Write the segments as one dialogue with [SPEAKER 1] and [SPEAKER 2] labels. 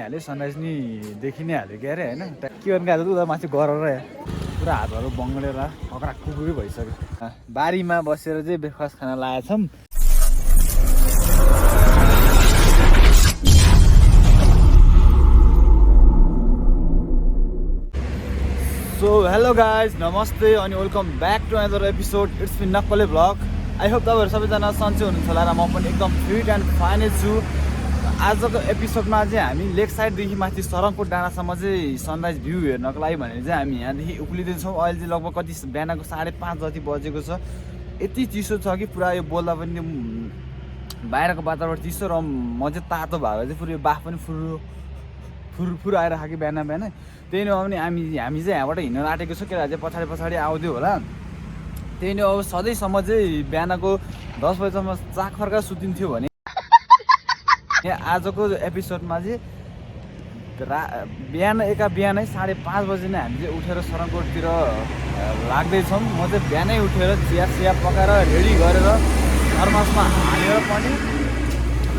[SPEAKER 1] हाल्यो सनराइज नि देखि नै हाल्यो क्या अरे होइन के गर्नु गएको त उता माथि गरेर पुरा हातहरू बङ्गलेर अक्रा कुकुरै भइसक्यो बारीमा बसेर चाहिँ ब्रेकफास्ट खान लागेको छौँ सो हेलो गाइज नमस्ते अनि welcome back to another episode it's Min Nakkale vlog I hope तपाईँहरू सबैजना सन्चै हुनुहुन्छ होला र म पनि एकदम फिट एन्ड फाइनै छु आजको एपिसोडमा चाहिँ हामी लेक साइडदेखि माथि सरङकोट डाँडासम्म चाहिँ सनराइज भ्यू हेर्नको लागि भनेर चाहिँ हामी यहाँदेखि उक्लिँदैछौँ अहिले चाहिँ लगभग कति बिहानको 5:30 जति बजेको छ यति चिसो छ कि पुरा यो बोल्दा पनि बाहिरको वातावरण चिसो र म चाहिँ तातो भएर चाहिँ पुरै बाफ पनि फुर आइरहेको कि बिहान बिहानै त्यही नै हो भने हामी चाहिँ यहाँबाट हिँड्न आँटेको छ केटा चाहिँ पछाडि आउँथ्यो होला त्यही नै अब सधैँसम्म चाहिँ बिहानको 10 बजीसम्म चाक फर्का सुतिन्थ्यो भने आजको एपिसोडमा चाहिँ बिहानै 5:30 बजी नै हामी चाहिँ उठेर सरङकोटतिर लाग्दैछौँ म चाहिँ बिहानै उठेर चिया पकाएर रेडी गरेर थर्मसमा हालेर पनि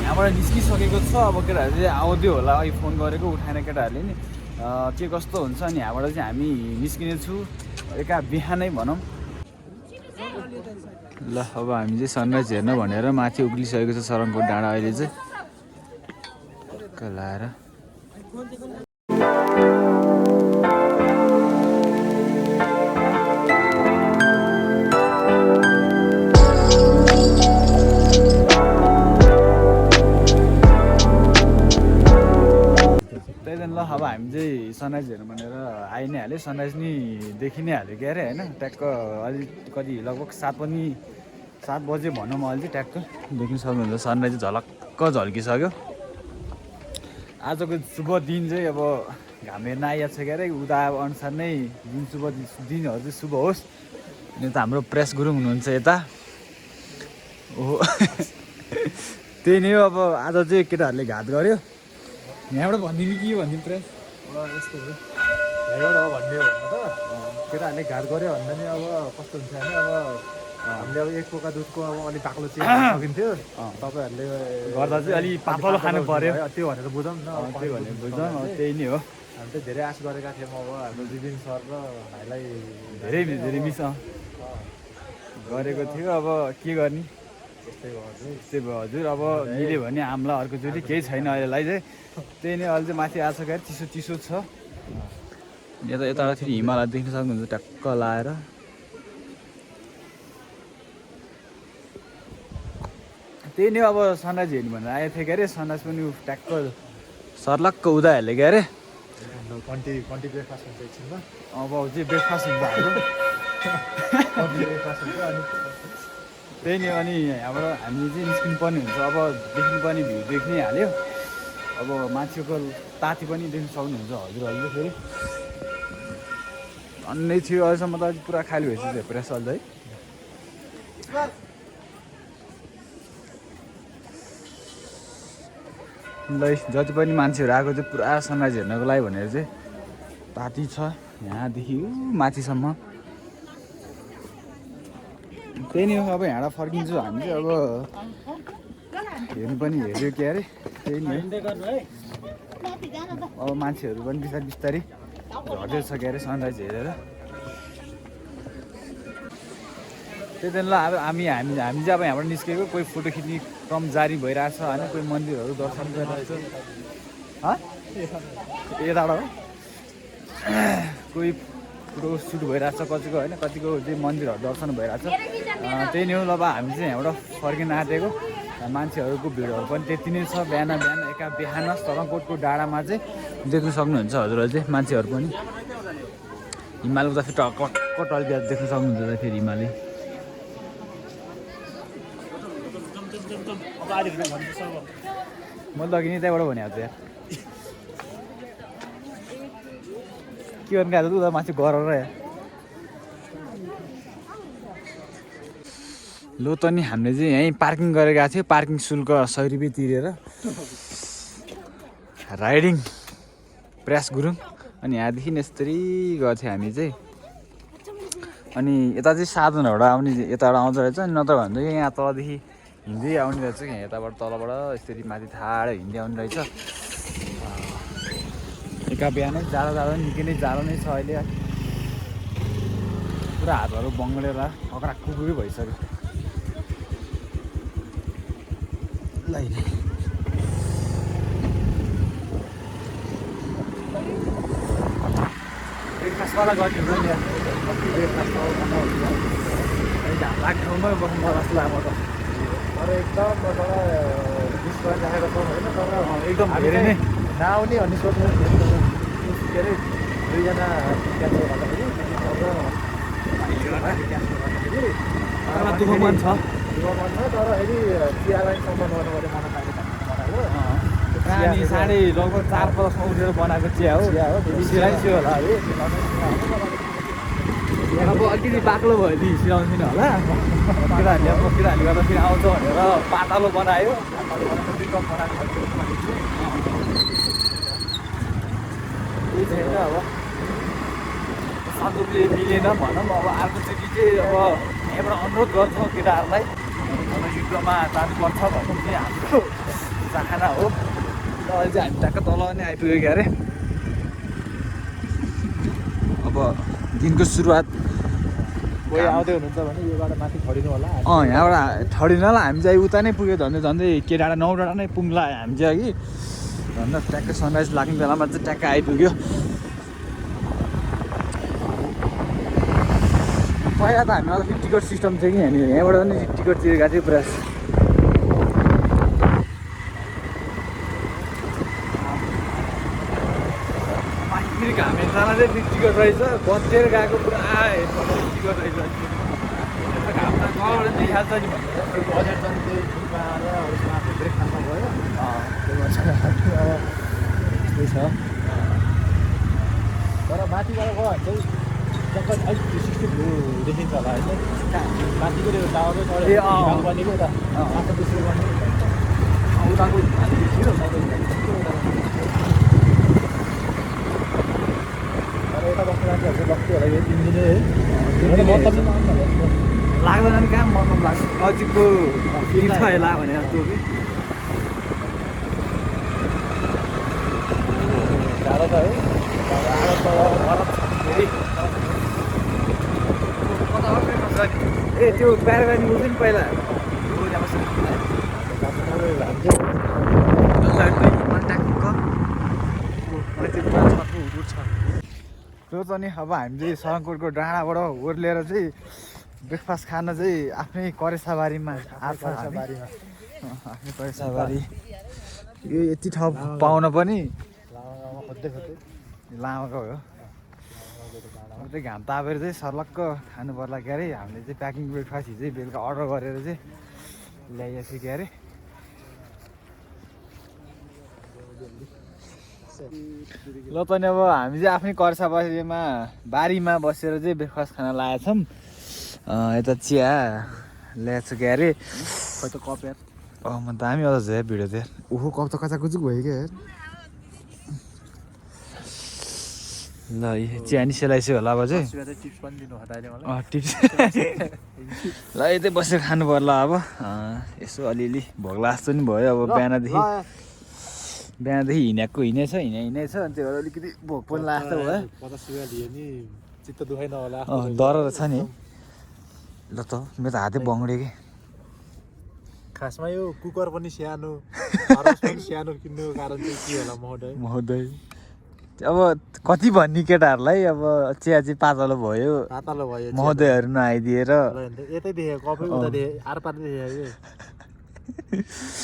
[SPEAKER 1] यहाँबाट निस्किसकेको छ अब केटाहरू चाहिँ आउँथ्यो होला अहिले फोन गरेको उठाएन केटाहरूले नि के कस्तो हुन्छ अनि यहाँबाट चाहिँ हामी निस्किनेछु बिहानै भनौँ ल अब हामी चाहिँ सनराइज हेर्न भनेर माथि उक्लिसकेको छ सरङकोट डाँडा अहिले चाहिँ लाएर ल अब हामी चाहिँ सनराइज हेर्नु भनेर आइ नै हाल्यो सनराइज नि देखि नै हाल्यो क्या अरे होइन ट्याक्क अलि कति लगभग 7 बजे भनौँ अहिले चाहिँ ट्याक्क देख्न सक्नुहुन्छ सनराइज झलक्क झल्किसक्यो आजको शुभ दिन चाहिँ अब घाम हेर्न आइहाल्छ क्या अरे उता अनुसार नै दिनहरू चाहिँ शुभ होस् अनि त हाम्रो प्रेस गुरुङ हुनुहुन्छ यता ओहो त्यही नै हो अब आज चाहिँ केटाहरूले घात गर्यो यहाँबाट भनिदिनु के भनिदिनु प्रेस यस्तो हो यहाँबाट अब भन्ने हो त केटाहरूले घात गर्यो भन्दा नि अब कस्तो हुन्छ भने अब हामीले अब एक पोका दुधको अब अलिक बाक्लो चाहिँ सकिन्थ्यो तपाईँहरूले गर्दा चाहिँ अलिक पातलो खानु पर्यो त्यो भनेर बुझौँ न त्यो भनेर बुझौँ त्यही नै हो हामी चाहिँ धेरै आश गरेका थियौँ अब हाम्रो दिदिन सर र भाइलाई धेरै मिस गरेको थियो अब के गर्ने त्यस्तै भयो हजुर अब मिल्यो भने हामीलाई अर्कोचोटि केही छैन अहिलेलाई चाहिँ त्यही नै अहिले चाहिँ माथि आएको छ क्या चिसो छ यताबाट फेरि हिमालय देख्न सक्नुहुन्छ ट्याक्क लाएर त्यही नै अब सनराइज हेर्नु भनेर आएको थियो क्या अरे सनराइज पनि ट्याक्क सर्लक्क उदा हाल्यो क्या अरे कन्टी ब्रेकफास्ट हुन्छ एकछिनमा अब चाहिँ ब्रेकफास्ट हुन्छ हाम्रो त्यही नै अनि यहाँबाट हामी चाहिँ निस्किनु पर्ने हुन्छ अब देख्नु पर्ने भ्यू देख्नै हाल्यो अब मान्छेको ताती पनि देख्न सक्नुहुन्छ हजुरहरूले फेरि अन्नै थियो अहिलेसम्म त पुरा खाली भइसक्यो प्रेस अहिले ल जति पनि मान्छेहरू आएको चाहिँ पुरा सनराइज हेर्नको लागि भनेर चाहिँ ताती छ यहाँदेखि माथिसम्म त्यही नै हो अब यहाँबाट फर्किन्छु हामी चाहिँ अब हेर्नु पनि हेऱ्यो के अरे त्यही नै अब मान्छेहरू पनि बिस्तारै झर्दैछ के अरे सनराइज हेरेर त्यही त ल अब हामी चाहिँ अब यहाँबाट निस्केको कोही फोटो खिच्ने क्रम जारी भइरहेछ होइन कोही मन्दिरहरू दर्शन गरिरहेछ यताबाट हो कोही फोटो सुट भइरहेछ कतिको होइन कतिको चाहिँ मन्दिरहरू दर्शन भइरहेछ त्यही नै हो ल अब हामी चाहिँ यहाँबाट फर्किन आँटेको मान्छेहरूको भिडहरू पनि त्यति नै छ बिहान सरङकोटको डाँडामा चाहिँ देख्न सक्नुहुन्छ हजुरहरूले चाहिँ मान्छेहरू पनि हिमालको त फेरि टक्क टल्किया देख्न सक्नुहुन्छ फेरि हिमाली म त अघि नै त्यहाँबाट भनिहाल्छु यार के गर्नु गएको उता माथि गरेर यार लो त नि हामीले चाहिँ यहीँ पार्किङ गरेर गएको थियो पार्किङ शुल्क 100 रुपियाँ तिरेर राइडिङ प्रेस गुरुङ अनि यहाँदेखि यस्तरी गएको थियो हामी चाहिँ अनि यता चाहिँ साधनहरू आउने यताबाट आउँदो रहेछ अनि नत्र भन्दा यहाँ तलदेखि हिँड्दै आउने रहेछ यहाँ यताबाट तलबाट यसरी माथि ठाडो हिँड्दै आउने रहेछ बेलुका बिहानै जाडो जाडो निकै नै जाडो नै छ अहिले पुरा हातहरू बङ्गलेर अग्रा कुकुरै भइसक्यो ल ब्रेकफास्टवाला गर्ने हुन्छ नि ब्रेकफास्ट घाम लाग्ने ठाउँमै बस्नु पर्छ जस्तो लाग्छ तर एकदम डिस्काउन्ट राखेको छौँ होइन तर एकदम धेरै नै नआउने भन्ने सोच्नु के अरे दुईजना क्यान्सल गर्दाखेरि दुःख मन छ तर यदि चियालाई सम्मान गर्नु पऱ्यो मलाई पानी साढे लगभग 4-5 उठेर बनाएको चिया हो सिलाइसक्यो होला है अब अलिकति बाक्लो भयो नि सिलाउँदिनँ होला केटाहरूले गर्दा फेरि आउँछ भनेर पातलो बनायो त्यही छैन अब सन्तोषले मिलेन भनौँ अब अर्कोचोटि चाहिँ अब यहाँबाट अनुरोध गर्छौँ केटाहरूलाई युद्धमा जानुपर्छ भनौँ चाहिँ हाम्रो चाहना हो अहिले चाहिँ हामी ट्याक्क तल नै आइपुग्यो क्या अरे अब दिनको सुरुवात कोही आउँदै हुनुहुन्छ भने योबाट माथि ठडिनु होला यहाँबाट ठडिनु होला हामी चाहिँ उता नै पुग्यो झन्डै के डाँडा 9 डाँडा नै पुग्ला हामी चाहिँ अघि झन्डै ट्याक्क सनराइज लाग्ने बेलामा चाहिँ ट्याक्क आइपुग्यो पहिला त हामीमा त टिकट सिस्टम थियो कि यहाँनिर यहाँबाट पनि टिकट तिरेको थियो पुरा फेरि घाम हेर्दामा चाहिँ टिकट रहेछ बसेर गएको पुरा टिकट रहेछ घाम त कहाँबाट देखिहाल्छ नि बजेट पनि त्यही ब्रेकफास्टमा गयो त्यही छ तर माथिबाट गयो भने चाहिँ टक्क अलिक 360 भ्यू देखिन्छ होला होइन माथिको त्यो टावरमै चढेर बनेको उता माथि त्यसरी गर्ने उताको छिटो यता बस्नु मान्छेहरू बस्छु होला यो 3 दिनै है लाग्दैन नि कहाँ मतलब लाग्छ नजिकको ला भने जस्तो कि जाडो त है ए त्यो प्याराग्लाइडिङ गर्छु नि पहिला त्यो त नि अब हामी चाहिँ सरङकोटको डाँडाबाट ओर्लिएर चाहिँ ब्रेकफास्ट खान चाहिँ आफ्नै करेसाबारीमा आफ्नै करेसाबारी यो यति ठाउँ पाउन पनि लामाको हो चाहिँ घाम तापेर चाहिँ सर्लक्क खानु पर्ला के अरे हामीले चाहिँ प्याकिङ ब्रेकफास्ट हिजै बेलुका अर्डर गरेर चाहिँ ल्याइएको थियो के अरे ल त नि अब हामी चाहिँ आफ्नै कर्साबारीमा बारीमा बसेर चाहिँ ब्रेकफास्ट खान लागेको छौँ यता चिया ल्याएको छु के अरे खै त कप यार म दामी अझ है भिडियो थियो ओहो कप त कचाकुचुक भयो क्या यार ल चिया नि सेलाइसक्यो होला अब चाहिँ टिप्स ल यतै बसेर खानु पर्ला अब यसो अलिअलि भोग्ला जस्तो नि भयो अब बिहानदेखि हिँडेछ हिँडै छ अनि त्यो भएर अलिकति भोक पनि लाग्छ भयो डर रहेछ नि ल त मेरो त हातै बङ्ग्यो कि
[SPEAKER 2] खासमा यो कुकर पनि सानो सानो किन्नुको कारण चाहिँ के होला
[SPEAKER 1] महोदय अब कति भन्ने केटाहरूलाई अब चिया चाहिँ पातलो भयो महोदयहरू नआइदिएर
[SPEAKER 2] यतै देखेको कपै उता देखेँ आरपार देखेको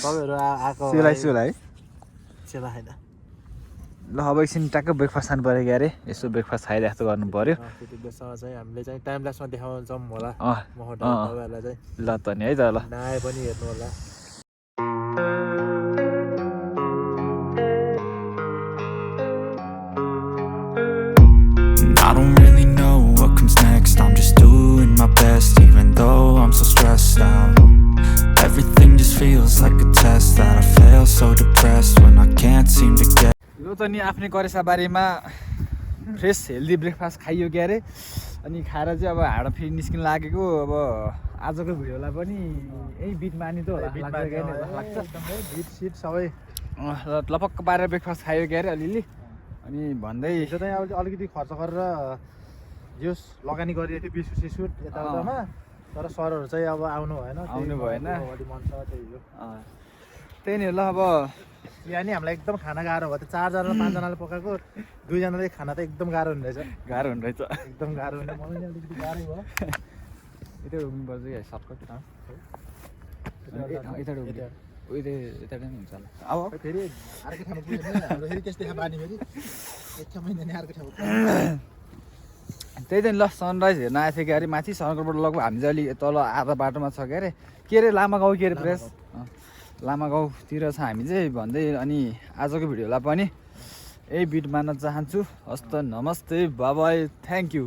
[SPEAKER 2] तपाईँहरू आएको
[SPEAKER 1] सेलाइसुला है
[SPEAKER 2] सेला छैन
[SPEAKER 1] ल अब एकछिन ट्याक्क ब्रेकफास्ट खानु पऱ्यो क्या अरे यसो ब्रेकफास्ट खाइरहेको गर्नु पऱ्यो
[SPEAKER 2] त्यतिबेलासम्म चाहिँ हामीले चाहिँ टाइम ल्याप्समा देखाउँछौँ होला महोदय तपाईँहरूलाई चाहिँ
[SPEAKER 1] ल त नि है त ल
[SPEAKER 2] नआए पनि हेर्नु होला
[SPEAKER 3] I don't really know what comes next. I'm just doing my best, even though I'm so stressed out. Everything just feels like a test that I fail, so depressed when I can't seem to get.
[SPEAKER 1] यो त नि आफ्नै करेसाबारीमा fresh healthy breakfast खाइयो के अरे अनि खाएर चाहिँ अब हाड फेरि निस्किन लागेको अब आजको भिडियोलाई पनि यही बिट मानि त होला लाग्छ
[SPEAKER 2] बिट सिट सबै
[SPEAKER 1] लपक्क पारेर ब्रेकफास्ट खायो के अरे अलिअलि अनि भन्दै
[SPEAKER 2] हिजो चाहिँ अब अलिकति खर्च गरेर जस लगानी गरिएको थियो बिस्कुट सिस्कुट यताउतामा तर सरहरू चाहिँ अब आउनु भएन
[SPEAKER 1] आउनु भएन।
[SPEAKER 2] अगाडि मन छ त्यही हो
[SPEAKER 1] त्यही नै ल अब
[SPEAKER 2] यहाँ नि हामीलाई एकदम खाना गाह्रो भयो त्यो 4 जना 5 जनाले पकाएको 2 जनाले खाना त एकदम गाह्रो हुने रहेछ
[SPEAKER 1] गाह्रो हुने रहेछ
[SPEAKER 2] एकदम गाह्रो हुने मलाई नि अलिकति गाह्रै भयो
[SPEAKER 1] यता उभिनुपर्छ क्या सर्टकट यता यता नै हुन्छ होला अब
[SPEAKER 2] फेरि अर्को ठाउँमा पुग्यो हाम्रो फेरि त्यस्तै बानी फेरि एक महिना नि अर्को ठाउँमा
[SPEAKER 1] त्यही दिन ल सनराइज हेर्न आएको थियो कि अरे माथि सनकरबाट लगभग हामी चाहिँ अलिक तल आधा बाटोमा छ के अरे लामा गाउँ के अरे प्रेस लामा गाउँतिर छ हामी चाहिँ भन्दै अनि आजको भिडियोलाई पनि यही बिट मान्न चाहन्छु हस्त नमस्ते बाबाई थ्याङ्क यू